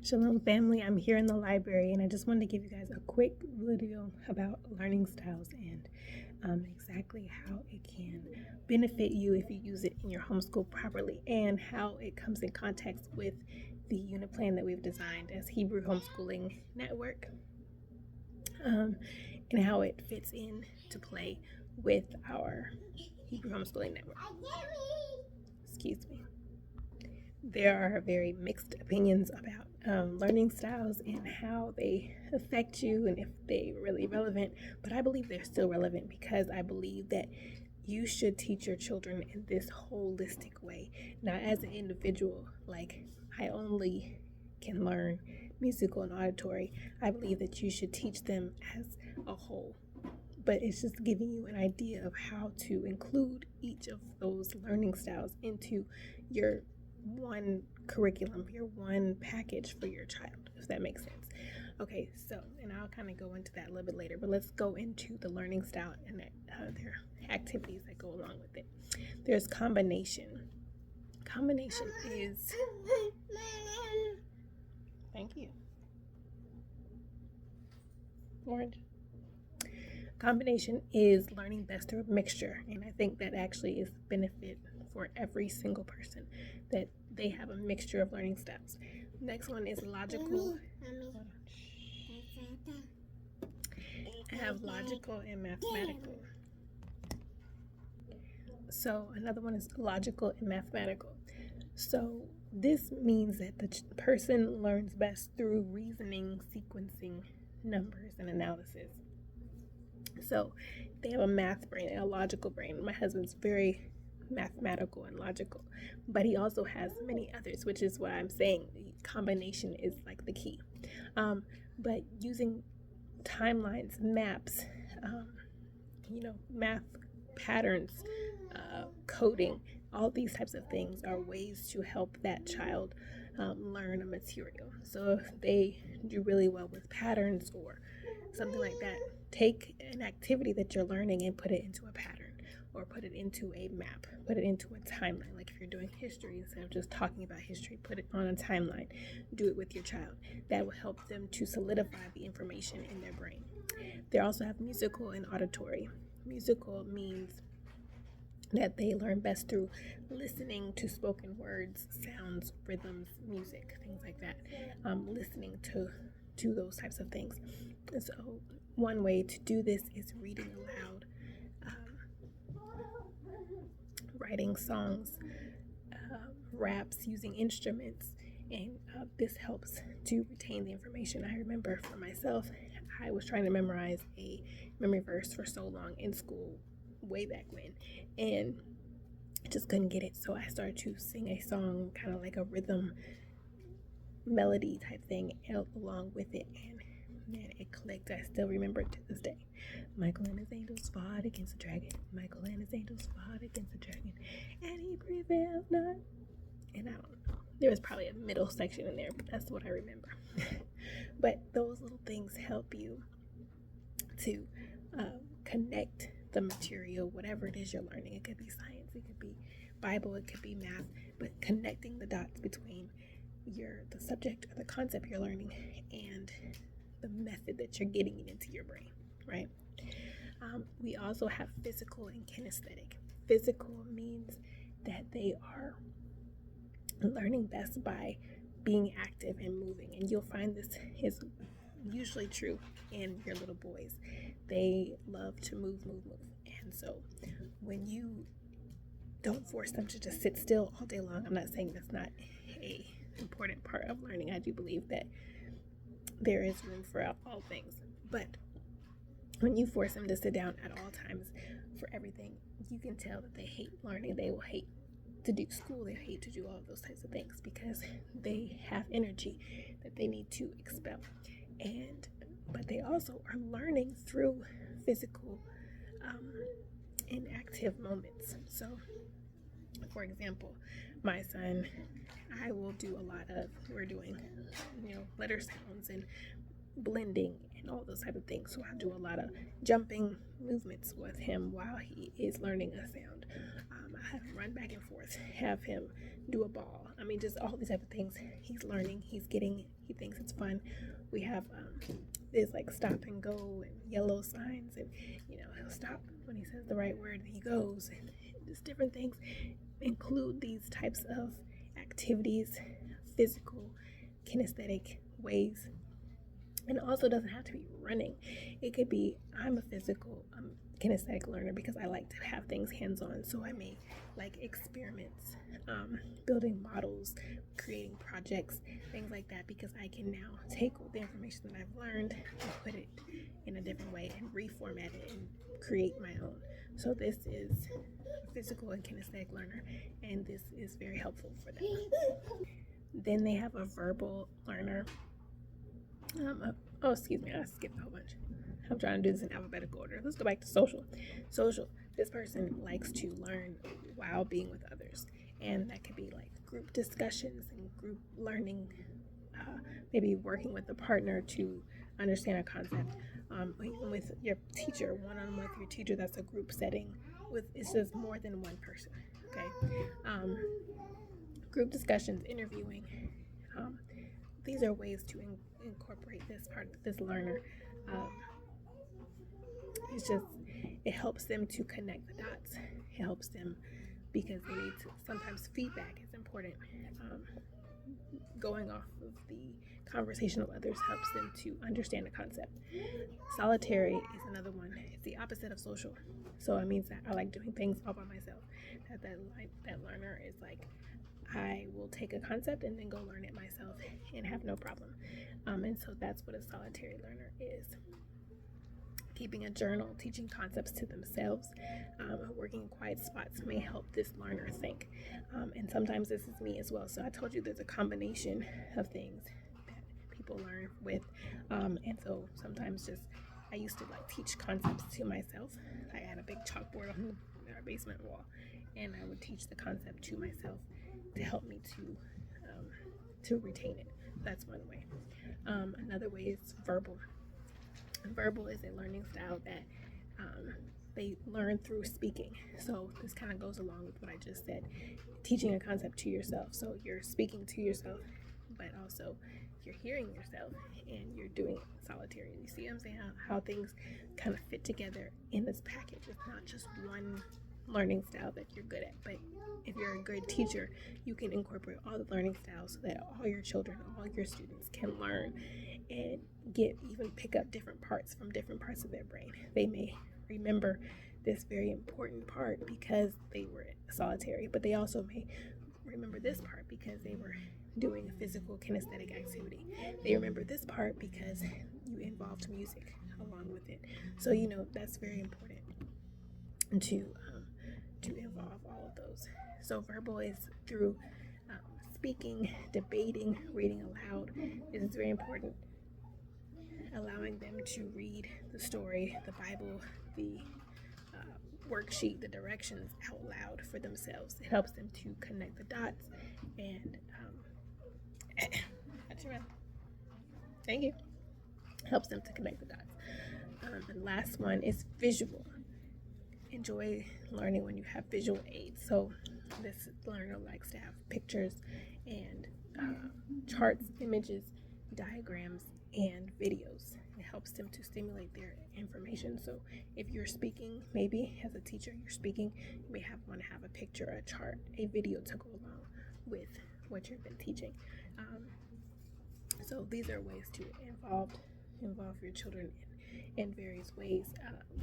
Shalom family, I'm here in the library and I just wanted to give you guys a quick video about learning styles and exactly how it can benefit you if you use it in your homeschool properly, and how it comes in context with the unit plan that we've designed as Hebrew Homeschooling Network, and how it fits in to play with our Hebrew Homeschooling Network. Excuse me. There are very mixed opinions about learning styles and how they affect you and if they're really relevant, but I believe they're still relevant because I believe that you should teach your children in this holistic way. Now, as an individual, like I only can learn musical and auditory, I believe that you should teach them as a whole. But it's just giving you an idea of how to include each of those learning styles into your one curriculum, your one package for your child, if that makes sense. Okay, so, and I'll kind of go into that a little bit later, but let's go into the learning style and their activities that go along with it. There's combination. Combination is... Thank you. Orange. Combination is learning best through a mixture, and I think that actually is benefit for every single person, that they have a mixture of learning styles. Next one is logical. I have logical and mathematical. So another one is logical and mathematical. So this means that the person learns best through reasoning, sequencing, numbers, and analysis. So they have a math brain and a logical brain. My husband's very mathematical and logical, but he also has many others, which is why I'm saying the combination is like the key. But using timelines, maps, math patterns, coding, all these types of things are ways to help that child learn a material. So if they do really well with patterns or something like that, take an activity that you're learning and put it into a pattern, or put it into a map, put it into a timeline. Like if you're doing history, instead of just talking about history, put it on a timeline. Do it with your child. That will help them to solidify the information in their brain. They also have musical and auditory. Musical means that they learn best through listening to spoken words, sounds, rhythms, music, things like that. Listening to those types of things. And so one way to do this is reading aloud, writing songs, raps, using instruments, and this helps to retain the information. I remember for myself, I was trying to memorize a memory verse for so long in school, way back when, and I just couldn't get it. So I started to sing a song, kind of like a rhythm melody type thing along with it, and man, it clicked. I still remember it to this day. Michael and his angels fought against the dragon. Michael and his angels fought against the dragon, and he prevailed not. And I don't know. There was probably a middle section in there, but that's what I remember. But those little things help you to connect the material, whatever it is you're learning. It could be science, it could be Bible, it could be math, but connecting the dots between the subject or the concept you're learning and the method that you're getting it into your brain, right? We also have physical and kinesthetic. Physical means that they are learning best by being active and moving, and you'll find this is usually true in your little boys. They love to move, and so when you don't force them to just sit still all day long, I'm not saying that's not a important part of learning. I do believe that there is room for all things, but when you force them to sit down at all times for everything, you can tell that they hate learning. They will hate to do school. They hate to do all of those types of things because they have energy that they need to expel. But they also are learning through physical and active moments. So, for example, my son, I will do a lot of, we're doing, letter sounds and blending and all those type of things. So I do a lot of jumping movements with him while he is learning a sound. I have him run back and forth, have him do a ball. I mean, just all these type of things. He's learning, he thinks it's fun. We have this like stop and go and yellow signs, and he'll stop when he says the right word, he goes, and just different things. Include these types of activities, physical, kinesthetic ways. And it also doesn't have to be running. It could be, I'm a physical kinesthetic learner because I like to have things hands-on. So I may like experiments, building models, creating projects, things like that, because I can now take the information that I've learned and put it in a different way and reformat it and create my own. So this is a physical and kinesthetic learner, and this is very helpful for them. Then they have a verbal learner. Excuse me, I skipped a whole bunch. I'm trying to do this in alphabetical order. Let's go back to social. This person likes to learn while being with others, and that could be like group discussions and group learning, maybe working with a partner to understand a concept, even with your teacher, one-on-one with your teacher. That's a group setting it's just more than one person. Okay, group discussions, interviewing. These are ways to incorporate this part of this learner. It helps them to connect the dots. It helps them because they need to, sometimes feedback is important. Going off of the conversation of others helps them to understand the concept. Solitary is another one. It's the opposite of social. So it means that I like doing things all by myself. That learner is like, I will take a concept and then go learn it myself and have no problem. And so that's what a solitary learner is. Keeping a journal, teaching concepts to themselves, working in quiet spots may help this learner think. And sometimes this is me as well. So I told you there's a combination of things that people learn with. And so sometimes I used to like teach concepts to myself. I had a big chalkboard on our basement wall, and I would teach the concept to myself to help me to retain it. That's one way. Another way is verbal. Verbal is a learning style that they learn through speaking. So this kind of goes along with what I just said, teaching a concept to yourself. So you're speaking to yourself, but also you're hearing yourself and you're doing it solitary. You see what I'm saying? How things kind of fit together in this package. It's not just one learning style that you're good at, but if you're a good teacher, you can incorporate all the learning styles so that all your children, all your students can learn and even pick up different parts from different parts of their brain. They may remember this very important part because they were solitary, but they also may remember this part because they were doing a physical kinesthetic activity. They remember this part because you involved music along with it. So that's very important to involve all of those. So verbal is through speaking, debating, reading aloud. This is very important. Allowing them to read the story, the Bible, the worksheet, the directions out loud for themselves. It helps them to connect the dots and thank you. Helps them to connect the dots. The last one is visual. Enjoy learning when you have visual aids. So this learner likes to have pictures and charts, images, diagrams, and videos. It helps them to stimulate their information. So if you're speaking, maybe as a teacher you're speaking, you may want to have a picture, a chart, a video to go along with what you've been teaching. So these are ways to involve your children in various ways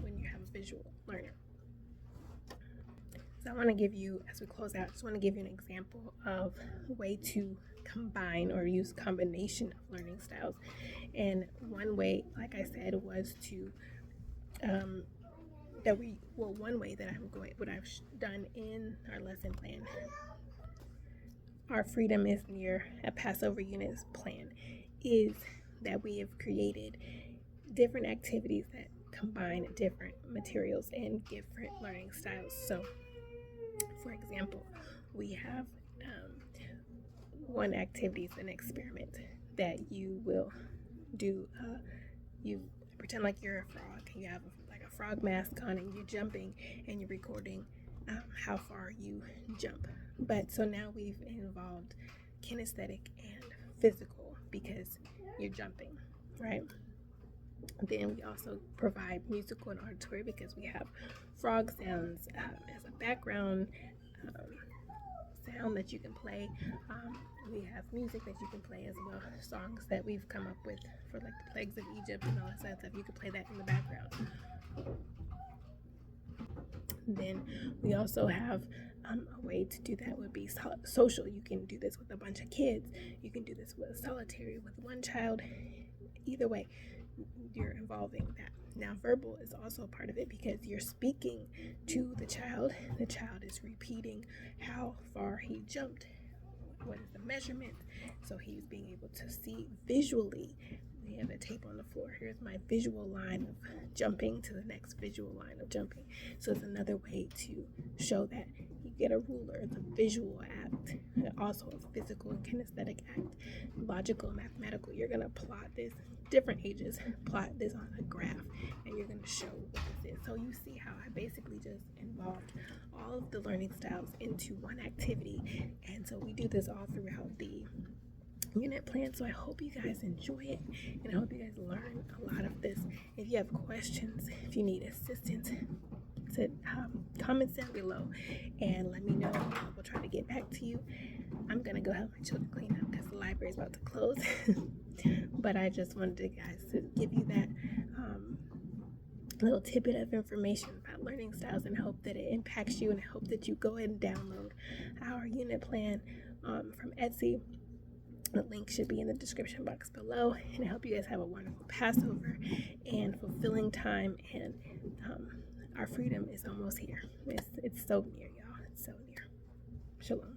when you have a visual learner. So I want to give you, as we close out, just want to give you an example of a way to combine or use combination of learning styles. And one way, like I said, was to one way that what I've done in our lesson plan, our Freedom is Near, a Passover Units plan, is that we have created different activities that combine different materials and different learning styles. So, for example, we have one activity is an experiment that you will do. You pretend like you're a frog. You have like a frog mask on, and you're jumping, and you're recording how far you jump. But so now we've involved kinesthetic and physical because you're jumping, right? Then we also provide musical and auditory because we have frog sounds as a background sound that you can play. We have music that you can play as well, songs that we've come up with for like the plagues of Egypt and all that stuff. You can play that in the background. Then we also have a way to do that would be social. You can do this with a bunch of kids. You can do this with solitary with one child. Either way, you're involving that. Now, verbal is also a part of it because you're speaking to the child. The child is repeating how far he jumped. What is the measurement? So he's being able to see visually. We have a tape on the floor. Here's my visual line of jumping to the next visual line of jumping. So it's another way to show that. You get a ruler. It's a visual act, also a physical and kinesthetic act, logical and mathematical. You're going to plot this, different ages, plot this on a graph, and you're going to show what this is. So you see how I basically just involved all of the learning styles into one activity. And so we do this all throughout the unit plan. So I hope you guys enjoy it, and I hope you guys learn a lot of this. If you have questions, if you need assistance, comments down below and let me know. We'll try to get back to you. I'm gonna go help my children clean up because the library is about to close. But I just wanted to give you that little tidbit of information about learning styles, and hope that it impacts you, and I hope that you go ahead and download our unit plan from Etsy. The link should be in the description box below, and I hope you guys have a wonderful Passover and fulfilling time, and our freedom is almost here. It's so near, y'all. It's so near. Shalom.